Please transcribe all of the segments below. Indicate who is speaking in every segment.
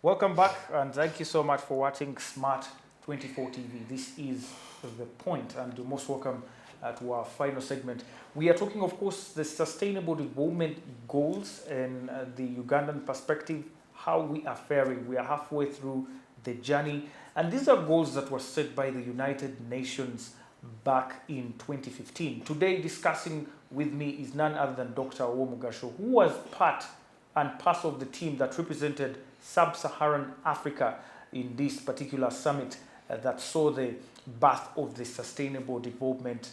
Speaker 1: Welcome back, and thank you so much for watching Smart 24 TV. This is The Point, and you're most welcome to our final segment. We are talking, of course, the Sustainable Development Goals and the Ugandan perspective, how we are faring. We are halfway through the journey, and these are goals that were set by the United Nations back in 2015. Today, discussing with me is none other than Dr. Owomugasho, who was part and parcel of the team that represented Sub-Saharan Africa in this particular summit that saw the birth of the Sustainable Development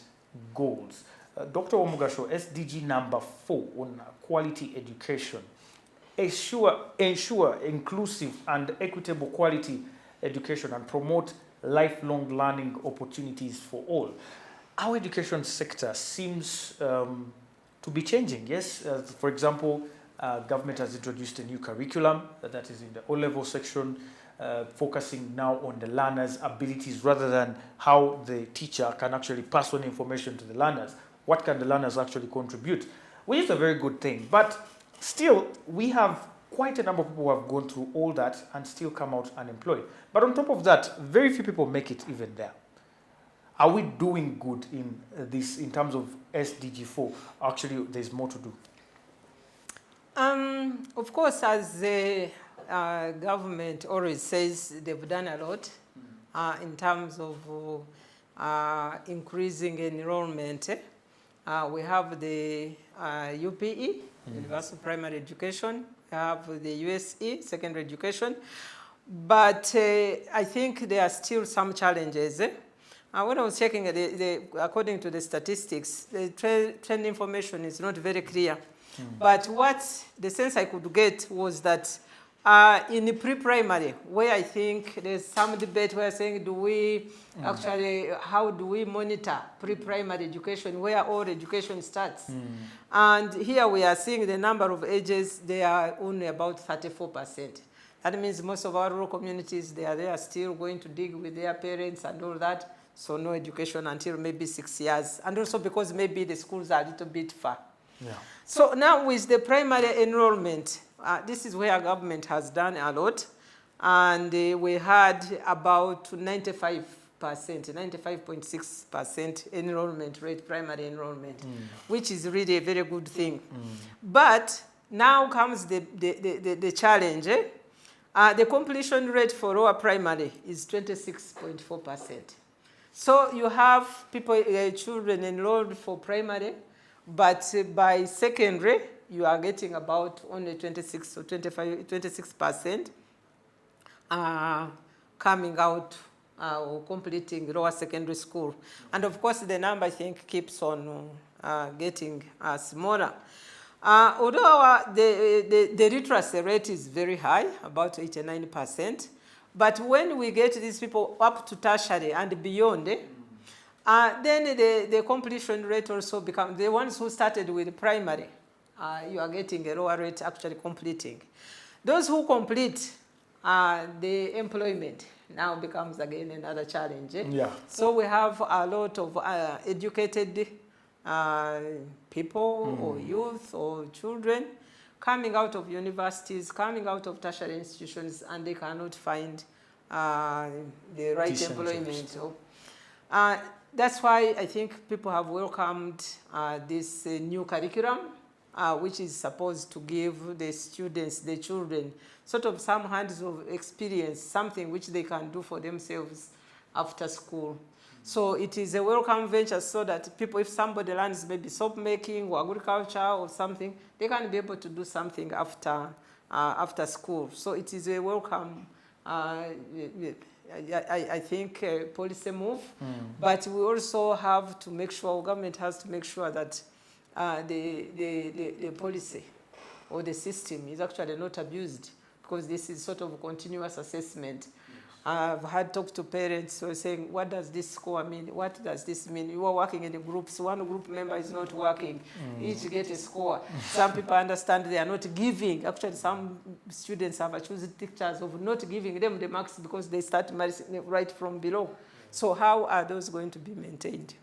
Speaker 1: Goals. Dr. Owomugasho, SDG number 4 on quality education. Ensure inclusive and equitable quality education and promote lifelong learning opportunities for all. Our education sector seems to be changing, yes? For example, government has introduced a new curriculum that is in the O-level section, focusing now on the learner's abilities rather than how the teacher can actually pass on information to the learners. What can the learners actually contribute? Which is a very good thing. But still, we have quite a number of people who have gone through all that and still come out unemployed. But on top of that, very few people make it even there. Are we doing good in this, in terms of SDG 4? Actually, there's more to do.
Speaker 2: Of course, as the government always says, they've done a lot in terms of increasing enrollment. We have the UPE, Universal Primary Education. We have the USE, Secondary Education. But I think there are still some challenges. When I was checking, according to the statistics, the trend information is not very clear. But what the sense I could get was that in the pre-primary, where I think there's some debate where saying, do we actually, how do we monitor pre-primary education, where all education starts? And here we are seeing the number of ages, they are only about 34%. That means most of our rural communities, they are still going to dig with their parents and all that. So no education until maybe 6 years. And also because maybe the schools are a little bit far. Yeah. So now with the primary enrollment, this is where government has done a lot. And we had about 95%, 95.6% enrollment rate, primary enrollment, which is really a very good thing. But now comes the challenge. The completion rate for lower primary is 26.4%. So you have people, children enrolled for primary, but by secondary, you are getting about only 26 or 26% coming out or completing lower secondary school. And of course, the number, I think, keeps on getting smaller. Although the literacy rate is very high, about 89%, but when we get these people up to tertiary and beyond, then the completion rate also becomes, the ones who started with primary, you are getting a lower rate actually completing. Those who complete, the employment now becomes again another challenge. Yeah. So we have a lot of educated people or youth or children coming out of universities, coming out of tertiary institutions, and they cannot find the right decent employment. So, that's why I think people have welcomed this new curriculum, which is supposed to give the students, the children, sort of some hands of experience, something which they can do for themselves after school. So it is a welcome venture so that people, if somebody learns maybe soap making or agriculture or something, they can be able to do something after school. So it is a welcome, I think, policy move. But we also have to make sure, government has to make sure that the policy or the system is actually not abused, because this is sort of a continuous assessment. I've had talked to parents who are saying, what does this score mean? What does this mean? You are working in the groups. One group member is not working. Each get a score. Some people understand they are not giving. Actually, some students have accused teachers of not giving them the marks because they start right from below. So how are those going to be maintained?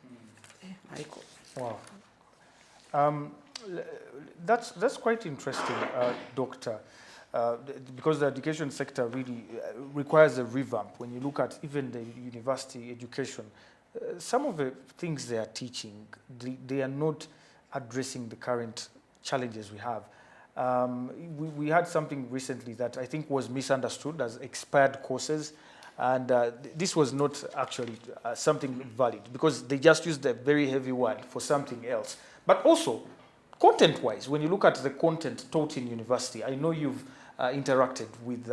Speaker 2: Michael.
Speaker 1: Wow. That's quite interesting, Doctor. because the education sector really requires a revamp. When you look at even the university education, some of the things they are teaching, they are not addressing the current challenges we have. We had something recently that I think was misunderstood as expired courses, and this was not actually something valid because they just used a very heavy word for something else. But also, content-wise, when you look at the content taught in university, I know you've interacted with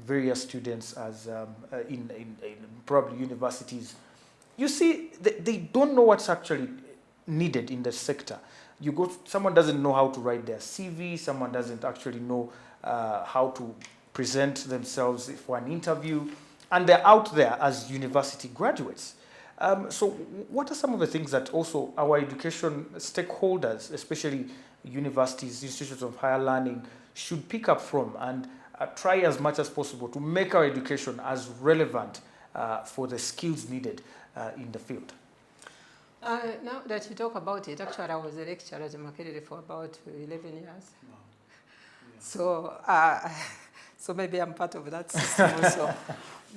Speaker 1: various students as in probably universities. You see, they don't know what's actually needed in the sector. You go, someone doesn't know how to write their CV, someone doesn't actually know how to present themselves for an interview, and they're out there as university graduates. So what are some of the things that also our education stakeholders, especially universities, institutions of higher learning, should pick up from and try as much as possible to make our education as relevant for the skills needed in the field?
Speaker 2: Now that you talk about it, actually I was a lecturer at Makerere for about 11 years. Wow. Yeah. So maybe I'm part of that system also.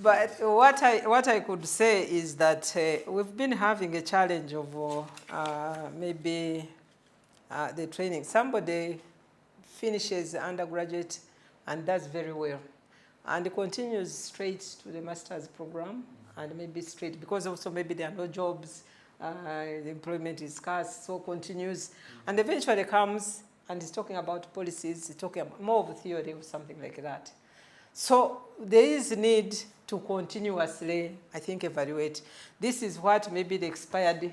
Speaker 2: But what I could say is that we've been having a challenge of maybe the training. Somebody finishes undergraduate and does very well and continues straight to the master's program and maybe straight because also maybe there are no jobs. The employment is scarce, so continues, and eventually comes and is talking about policies, talking about more of a theory or something like that. So there is need to continuously, I think, evaluate. This is what maybe the expired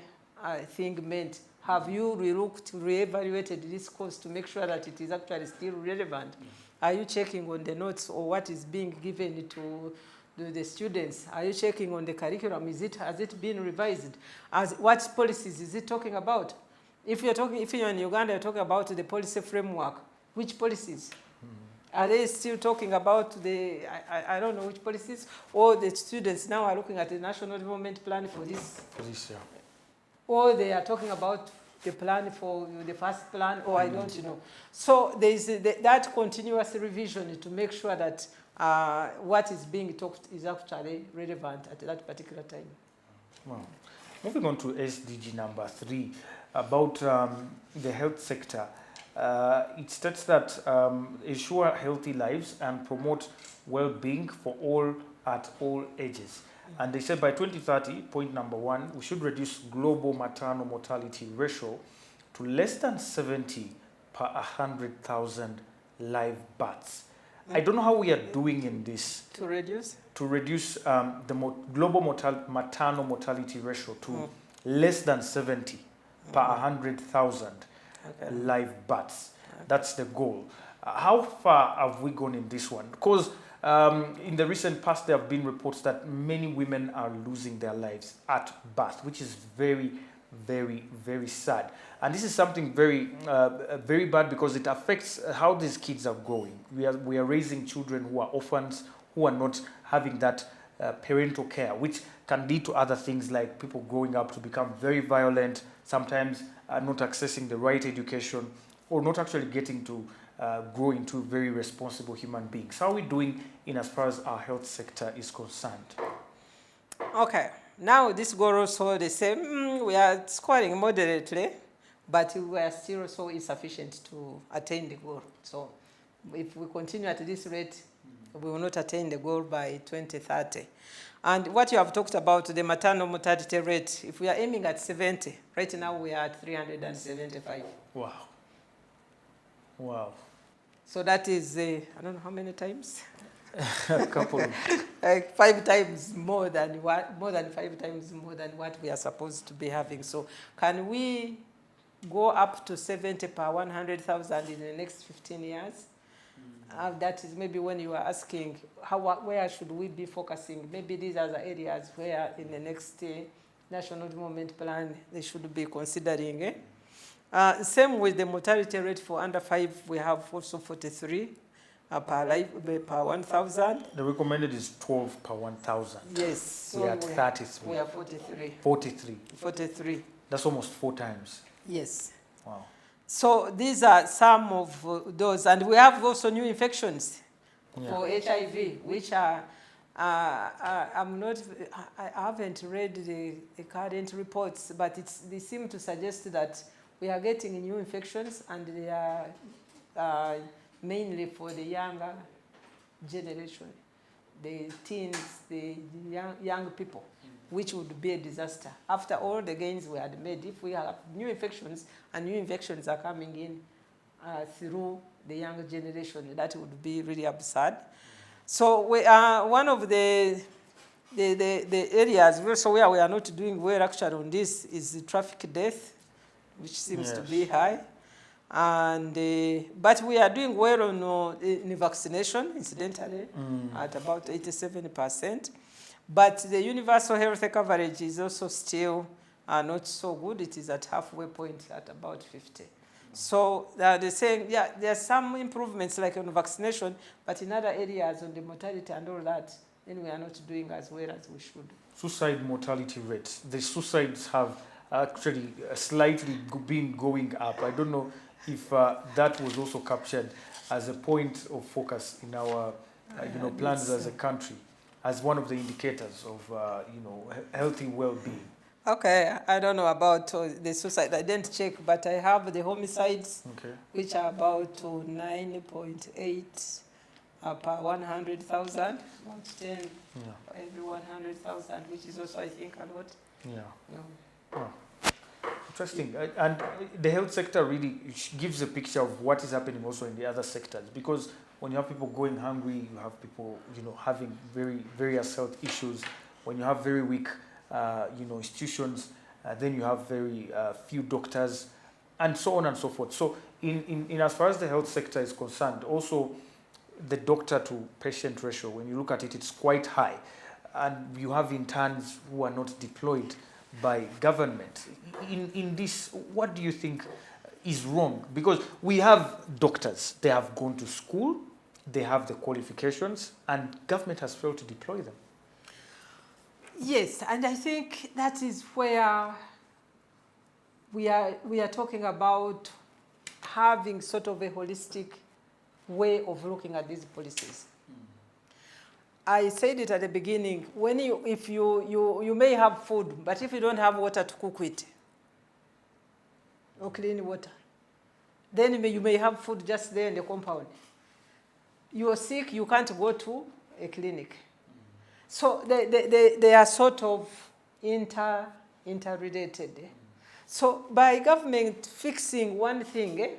Speaker 2: thing meant. Have you re-evaluated this course to make sure that it is actually still relevant? Are you checking on the notes or what is being given to the students? Are you checking on the curriculum? Has it been revised? What policies is it talking about? If you're in Uganda, you're talking about the policy framework. Which policies? Are they still talking about I don't know which policies? Or the students now are looking at the National Development Plan for this? For this, yeah. Or they are talking about the plan for the first plan, or I don't know. So there is that continuous revision to make sure that what is being talked is actually relevant at that particular time.
Speaker 1: Wow. Moving on to SDG number 3, about the health sector. It states that ensure healthy lives and promote well-being for all at all ages. And they said by 2030, point number 1, we should reduce global maternal mortality ratio to less than 70 per 100,000 live births. I don't know how we are doing in this.
Speaker 2: To reduce?
Speaker 1: To reduce the global maternal mortality ratio to less than 70 per 100,000 live births. Okay. That's the goal. How far have we gone in this one? Because in the recent past, there have been reports that many women are losing their lives at birth, which is very, very, very sad. And this is something very, very bad because it affects how these kids are growing. We are raising children who are orphans, who are not having that parental care, which can lead to other things like people growing up to become very violent, sometimes not accessing the right education, or not actually getting to grow into very responsible human beings. How are we doing in as far as our health sector is concerned?
Speaker 2: Okay, now this goal also the same. We are scoring moderately, but we are still so insufficient to attain the goal. So if we continue at this rate, we will not attain the goal by 2030. And what you have talked about, the maternal mortality rate, if we are aiming at 70, right now we are at 375.
Speaker 1: Wow. Wow.
Speaker 2: So that is, I don't know how many times?
Speaker 1: A couple.
Speaker 2: Like 5 times more than 5 times more than what we are supposed to be having. So can we go up to 70 per 100,000 in the next 15 years? That is maybe when you are asking, where should we be focusing? Maybe these are the areas where in the next National Development Plan they should be considering. Same with the mortality rate for under 5, we have also 43 per 1,000.
Speaker 1: The recommended is 12 per 1,000.
Speaker 2: Yes. So
Speaker 1: we are at 33.
Speaker 2: We are 43.
Speaker 1: 43.
Speaker 2: 43.
Speaker 1: That's almost 4 times.
Speaker 2: Yes.
Speaker 1: Wow.
Speaker 2: So these are some of those. And we have also new infections. for HIV, which are, I'm not, I haven't read the current reports, but they seem to suggest that we are getting new infections, and they are mainly for the younger generation, the teens, the young people, which would be a disaster. After all the gains we had made, if we have new infections, and new infections are coming in through the younger generation, that would be really absurd. So we are one of the areas also where we are not doing well actually on this is the traffic death, which seems to be high. And but we are doing well on in vaccination, incidentally, at about 87%. But the universal health coverage is also still not so good. It is at halfway point at about 50. So they're saying, yeah, there are some improvements like on vaccination, but in other areas on the mortality and all that, then we are not doing as well as we should.
Speaker 1: Suicide mortality rates. The suicides have actually slightly been going up. I don't know if that was also captured as a point of focus in our plans as a country, as one of the indicators of healthy well-being.
Speaker 2: Okay, I don't know about the suicide. I didn't check, but I have the homicides, which are about 9.8 per 100,000, about 10 every 100,000, which is also, I think, a lot.
Speaker 1: Oh. Interesting. And the health sector really gives a picture of what is happening also in the other sectors, because when you have people going hungry, you have people having various health issues. When you have very weak institutions, then you have very few doctors, and so on and so forth. So in as far as the health sector is concerned, also the doctor to patient ratio, when you look at it, it's quite high. And you have interns who are not deployed by government. In this, what do you think is wrong? Because we have doctors, they have gone to school, they have the qualifications, and government has failed to deploy them.
Speaker 2: Yes, and I think that is where we are talking about having sort of a holistic way of looking at these policies. I said it at the beginning, when if you may have food, but if you don't have water to cook with, or clean water, then you may have food just there in the compound. You are sick, you can't go to a clinic. So they are sort of interrelated. So by government fixing one thing,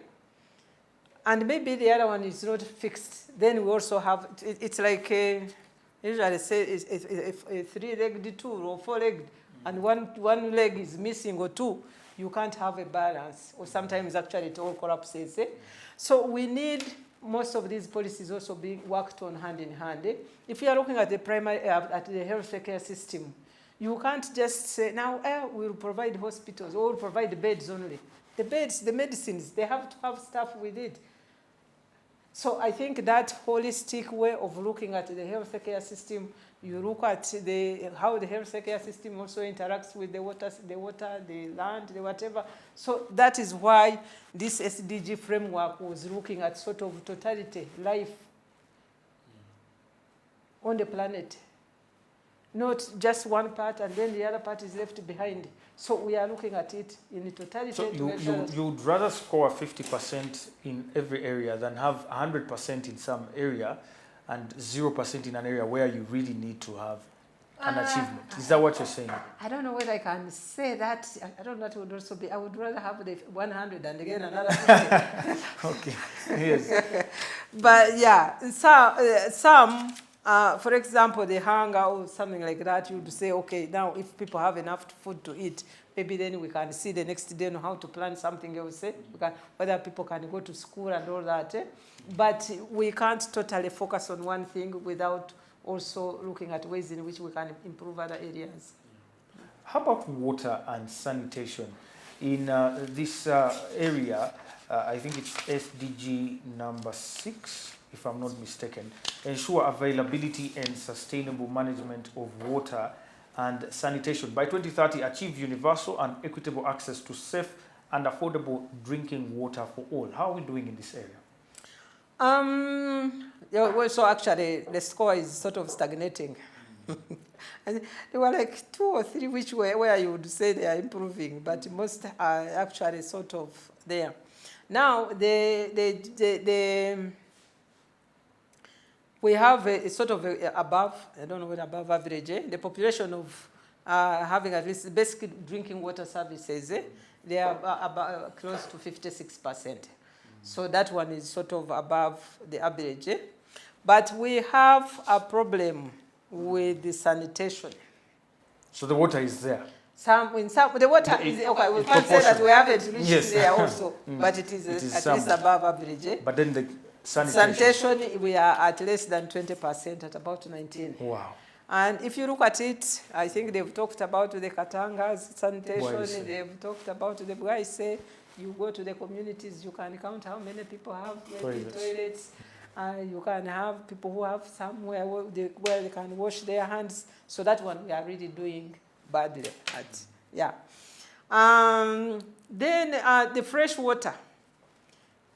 Speaker 2: and maybe the other one is not fixed, then we also have, it's like usually say it's a three-legged tool or four-legged, and one leg is missing or two, you can't have a balance, or sometimes actually it all collapses. So we need most of these policies also being worked on hand in hand. If you are looking at the at the health care system, you can't just say, now we'll provide hospitals, or we'll provide beds only. The beds, the medicines, they have to have stuff with it. So I think that holistic way of looking at the health care system, you look at how the health care system also interacts with the water, the land, the whatever. So that is why this SDG framework was looking at sort of totality, life on the planet. Not just one part and then the other part is left behind. So we are looking at it in totality.
Speaker 1: So you'd rather score 50% in every area than have 100% in some area and 0% in an area where you really need to have an achievement. Is that what you're saying?
Speaker 2: I don't know whether I can say that. I don't know what would also be. I would rather have the 100 and again another 50.
Speaker 1: Okay, yes.
Speaker 2: But yeah, some for example, the hunger or something like that, you would say, okay, now if people have enough food to eat, maybe then we can see the next day on how to plan something else, whether people can go to school and all that. But we can't totally focus on one thing without also looking at ways in which we can improve other areas.
Speaker 1: How about water and sanitation? In this area, I think it's SDG number 6, if I'm not mistaken, ensure availability and sustainable management of water and sanitation. By 2030, achieve universal and equitable access to safe and affordable drinking water for all. How are we doing in this area?
Speaker 2: Yeah, well, so actually, the score is sort of stagnating. And there were like 2 or 3 where you would say they are improving, but most are actually sort of there. Now, we have a sort of above, I don't know what above average, the population of having at least basic drinking water services, they are about close to 56%. So that one is sort of above the average. But we have a problem with the sanitation.
Speaker 1: So the water is there.
Speaker 2: The water is okay. We can't say that we haven't reached there also, but it is at least above average.
Speaker 1: But then the sanitation,
Speaker 2: we are at less than 20%, at about 19.
Speaker 1: Wow.
Speaker 2: And if you look at it, I think they've talked about the Katangas sanitation. They've talked about the Bwaise. You go to the communities, you can count how many people have toilets. You can have people who have somewhere where they can wash their hands. So that one we are really doing badly at. Yeah. Then the fresh water.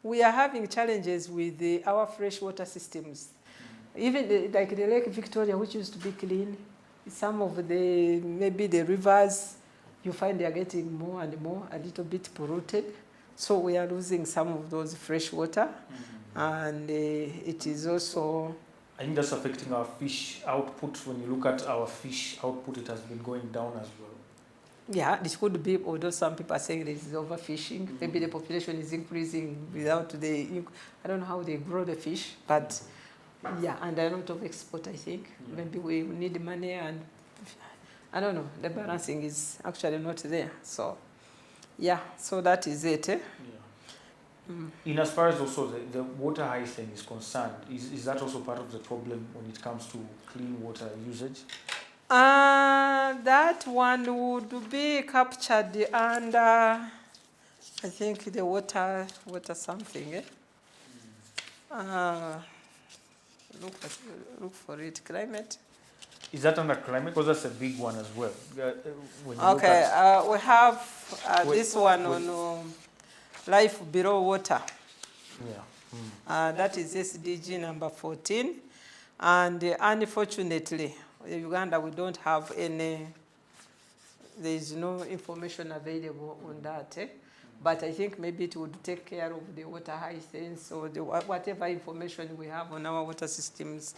Speaker 2: We are having challenges with our fresh water systems. Even like the Lake Victoria, which used to be clean, some of maybe the rivers, you find they are getting more and more, a little bit polluted. So we are losing some of those fresh water. And it is also...
Speaker 1: I think that's affecting our fish output. When you look at our fish output, it has been going down as well.
Speaker 2: Yeah, this could be, although some people are saying this is overfishing. Maybe the population is increasing without I don't know how they grow the fish, but yeah, and a lot of export, I think. Maybe we need money and I don't know, the balancing is actually not there. So, yeah, so that is it. Yeah.
Speaker 1: In as far as also the water hygiene is concerned, is that also part of the problem when it comes to clean water usage?
Speaker 2: That one would be captured under, I think, the water something. Look for it, climate.
Speaker 1: Is that under climate? Because that's a big one as well.
Speaker 2: Okay, we have this one on life below water.
Speaker 1: Yeah.
Speaker 2: That is SDG number 14. And unfortunately, in Uganda, we don't have any, there is no information available on that. But I think maybe it would take care of the water hygiene, so whatever information we have on our water systems.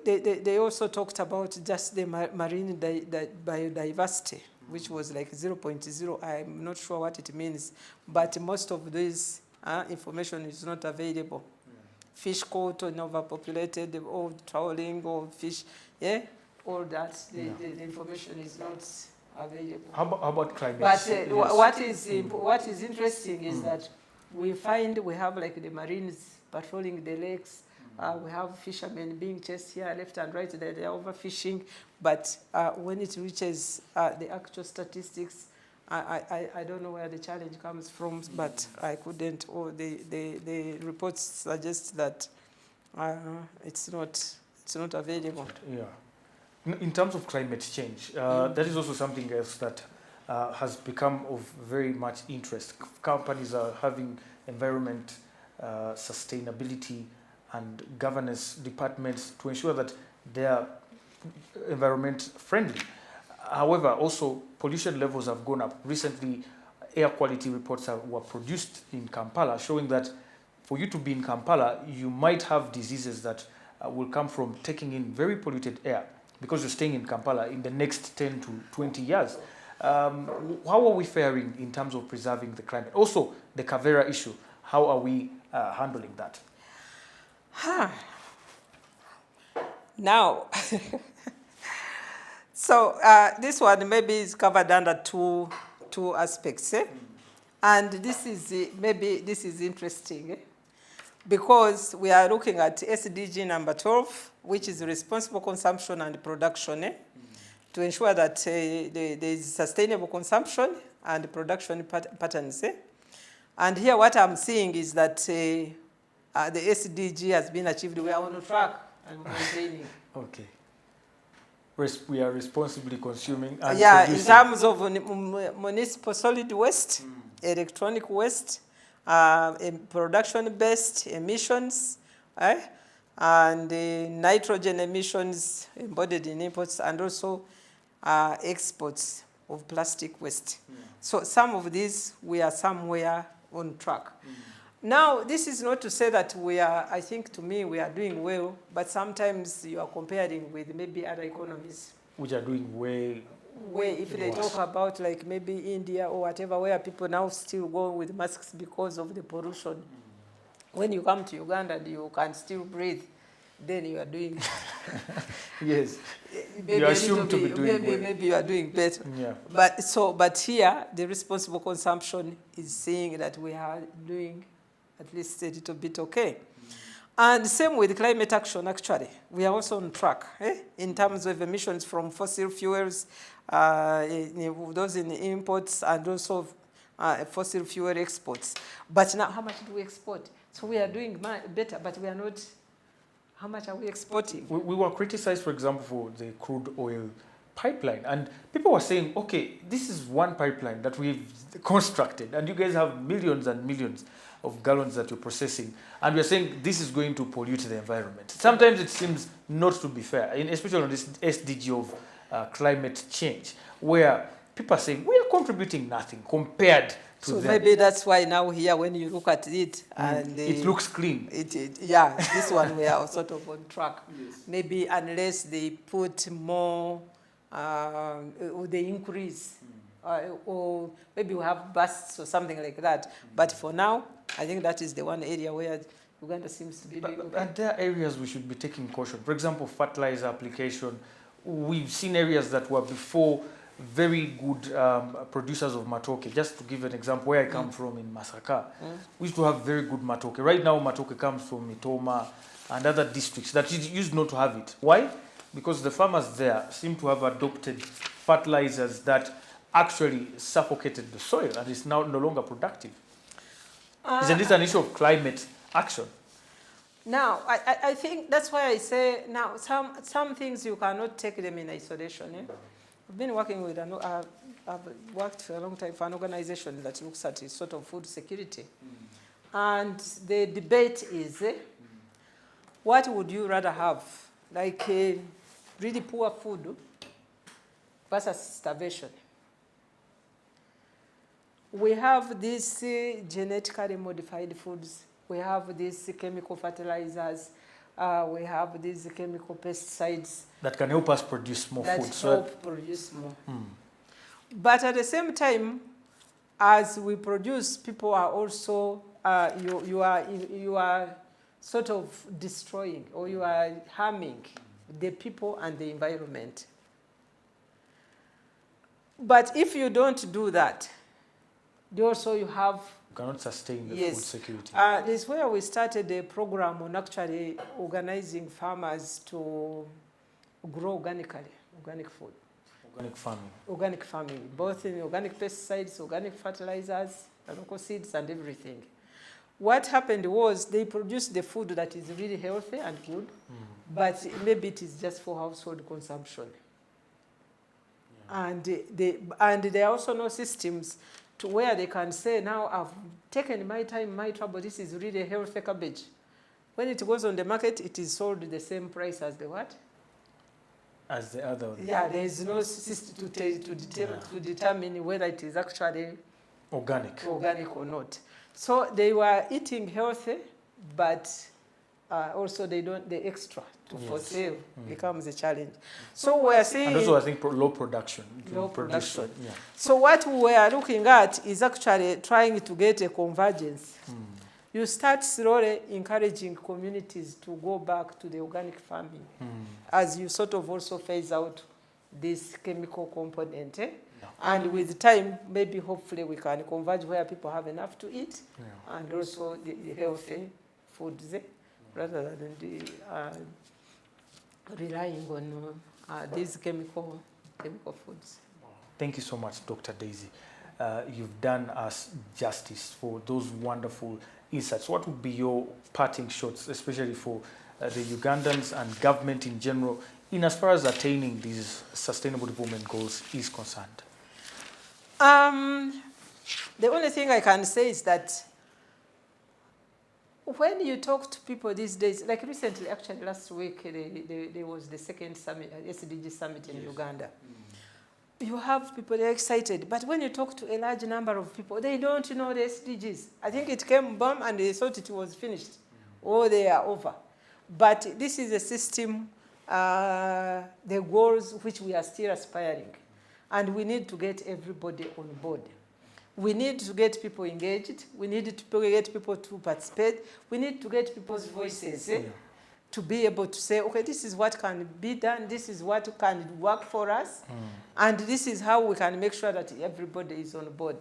Speaker 2: They also talked about just the marine biodiversity, which was like 0.0. I'm not sure what it means, but most of this information is not available. Fish caught and overpopulated, or trawling, or fish, all that, the information is not available.
Speaker 1: How about climate?
Speaker 2: But what is interesting is that we find we have like the Marines patrolling the lakes. We have fishermen being chased here left and right. They are overfishing. But when it reaches the actual statistics, I don't know where the challenge comes from, but I couldn't, or the reports suggest that it's not available.
Speaker 1: Yeah. In terms of climate change, that is also something else that has become of very much interest. Companies are having environment, sustainability, and governance departments to ensure that they are environment friendly. However, also pollution levels have gone up. Recently, air quality reports were produced in Kampala showing that for you to be in Kampala, you might have diseases that will come from taking in very polluted air because you're staying in Kampala in the next 10 to 20 years. How are we faring in terms of preserving the climate? Also, the Kavera issue, how are we handling that?
Speaker 2: Now, so this one maybe is covered under two aspects, and this is interesting, because we are looking at SDG number 12, which is responsible consumption and production, to ensure that there is sustainable consumption and production patterns. And here what I'm seeing is that the SDG has been achieved. We are on track and maintaining.
Speaker 1: Okay. we are responsibly consuming and
Speaker 2: Yeah, in
Speaker 1: producing.
Speaker 2: terms of municipal solid waste, electronic waste, production-based emissions, and nitrogen emissions embodied in imports, and also exports of plastic waste. So some of these, we are somewhere on track. Now, this is not to say that we are, I think to me, we are doing well, but sometimes you are comparing with maybe other economies.
Speaker 1: Which are doing way
Speaker 2: Where if they
Speaker 1: worse.
Speaker 2: talk about like maybe India or whatever, where people now still go with masks because of the pollution. When you come to Uganda and you can still breathe, then you are doing
Speaker 1: Yes.
Speaker 2: maybe
Speaker 1: You
Speaker 2: a
Speaker 1: assume
Speaker 2: little
Speaker 1: to be
Speaker 2: bit-
Speaker 1: doing
Speaker 2: maybe,
Speaker 1: well.
Speaker 2: maybe you are doing better.
Speaker 1: Yeah.
Speaker 2: But here, the responsible consumption is saying that we are doing at least a little bit okay. And same with climate action, actually. We are also on track in terms of emissions from fossil fuels, those in imports, and also fossil fuel exports. But now, how much do we export? So we are doing better, but we are not. How much are we exporting?
Speaker 1: We were criticized, for example, for the crude oil pipeline. And people were saying, okay, this is one pipeline that we've constructed, and you guys have millions and millions of gallons that you're processing. And we're saying this is going to pollute the environment. Sometimes it seems not to be fair, especially on this SDG of climate change, where people are saying we are contributing nothing compared to
Speaker 2: So
Speaker 1: them.
Speaker 2: maybe that's why now here, when you look at it, and
Speaker 1: It looks clean.
Speaker 2: yeah, this one we are sort of on track. Maybe unless they put more, or they increase, or maybe we have busts or something like that. But for now, I think that is the one area where Uganda seems to be doing okay.
Speaker 1: But there are areas we should be taking caution. For example, fertilizer application. We've seen areas that were before very good producers of matoke. Just to give an example, where I come from in Masaka, we used to have very good matoke. Right now, matoke comes from Mitoma and other districts that used not to have it. Why? Because the farmers there seem to have adopted fertilizers that actually suffocated the soil and is now no longer productive. Isn't this an issue of climate action?
Speaker 2: Now, I think that's why I say now some things you cannot take them in isolation. I've been working with, I've worked for a long time for an organization that looks at sort of food security. And the debate is, what would you rather have? Like really poor food versus starvation. We have these genetically modified foods. We have these chemical fertilizers. We have these chemical pesticides.
Speaker 1: That can help us produce more
Speaker 2: that
Speaker 1: food.
Speaker 2: help produce more. But at the same time, as we produce, people are also, you are sort of destroying, or you are harming the people and the environment. But if you don't do that, also you have
Speaker 1: cannot sustain the
Speaker 2: yes.
Speaker 1: food security.
Speaker 2: This is where we started a program on actually organizing farmers to grow organically, organic food.
Speaker 1: Organic farming.
Speaker 2: Organic farming, both in organic pesticides, organic fertilizers, local seeds and everything. What happened was they produced the food that is really healthy and good, but maybe it is just for household consumption. Yeah. And there are also no systems to where they can say, now I've taken my time, my trouble, this is really healthy cabbage. When it goes on the market, it is sold the same price as the what?
Speaker 1: As the other one.
Speaker 2: Yeah, there is no system to determine whether it is actually
Speaker 1: organic
Speaker 2: or not. So they were eating healthy, but also the extra for sale becomes a challenge. So we're seeing...
Speaker 1: And also I think low production.
Speaker 2: Low production.
Speaker 1: Yeah.
Speaker 2: So what we are looking at is actually trying to get a convergence. You start slowly encouraging communities to go back to the organic farming as you sort of also phase out this chemical component. And with time, maybe hopefully we can converge where people have enough to eat and also the healthy foods rather than the, relying on these chemical foods.
Speaker 1: Thank you so much, Dr. Daisy. You've done us justice for those wonderful insights. What would be your parting shots, especially for the Ugandans and government in general, in as far as attaining these sustainable development goals is concerned?
Speaker 2: The only thing I can say is that when you talk to people these days, like recently, actually last week, there was the second summit, SDG summit in Uganda. You have people, they're excited, but when you talk to a large number of people, they don't know the SDGs. I think it came bomb and they thought it was finished, or they are over. But this is a system, the goals which we are still aspiring, and we need to get everybody on board. We need to get people engaged. We need to get people to participate. We need to get people's voices to be able to say, okay, this is what can be done. This is what can work for us. And this is how we can make sure that everybody is on board.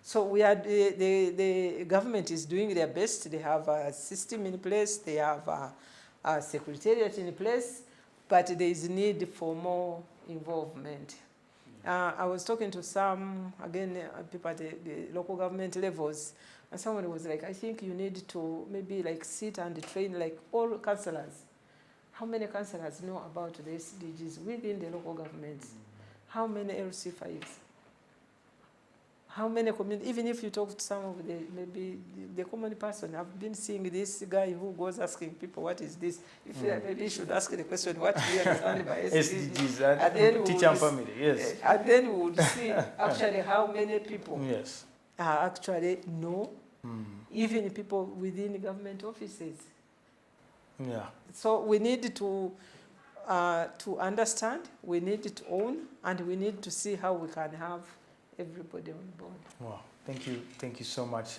Speaker 2: So we are, the government is doing their best. They have a system in place. They have a secretariat in place. But there is need for more involvement. I was talking to some, again, people at the local government levels, and someone was like, I think you need to maybe like sit and train like all councillors. How many councillors know about the SDGs within the local governments? How many LC5s? How many community, even if you talk to some of the, maybe the common person, I've been seeing this guy who goes asking people, what is this? You feel like maybe you should ask the question, what do you understand by SDGs?
Speaker 1: And then teacher and family, yes.
Speaker 2: And then we would see actually how many people actually know, even people within government offices.
Speaker 1: Yeah.
Speaker 2: So we need to understand, we need to own, and we need to see how we can have everybody on board.
Speaker 1: Wow, thank you so much,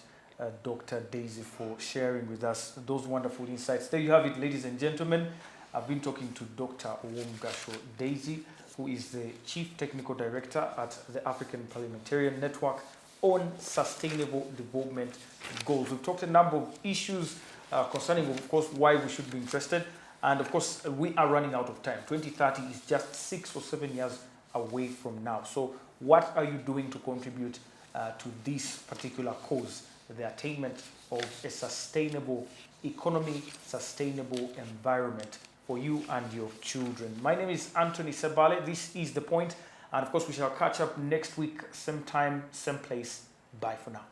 Speaker 1: Dr. Daisy, for sharing with us those wonderful insights. There you have it, ladies and gentlemen. I've been talking to Dr. Owomgasho Daisy, who is the Chief Technical Director at the African Parliamentarian Network on Sustainable Development Goals. We've talked a number of issues concerning, of course, why we should be interested. And of course, we are running out of time. 2030 is just 6 or 7 years away from now. So what are you doing to contribute to this particular cause, the attainment of a sustainable economy, sustainable environment for you and your children? My name is Anthony Sebale. This is The Point. And of course, we shall catch up next week, same time, same place. Bye for now.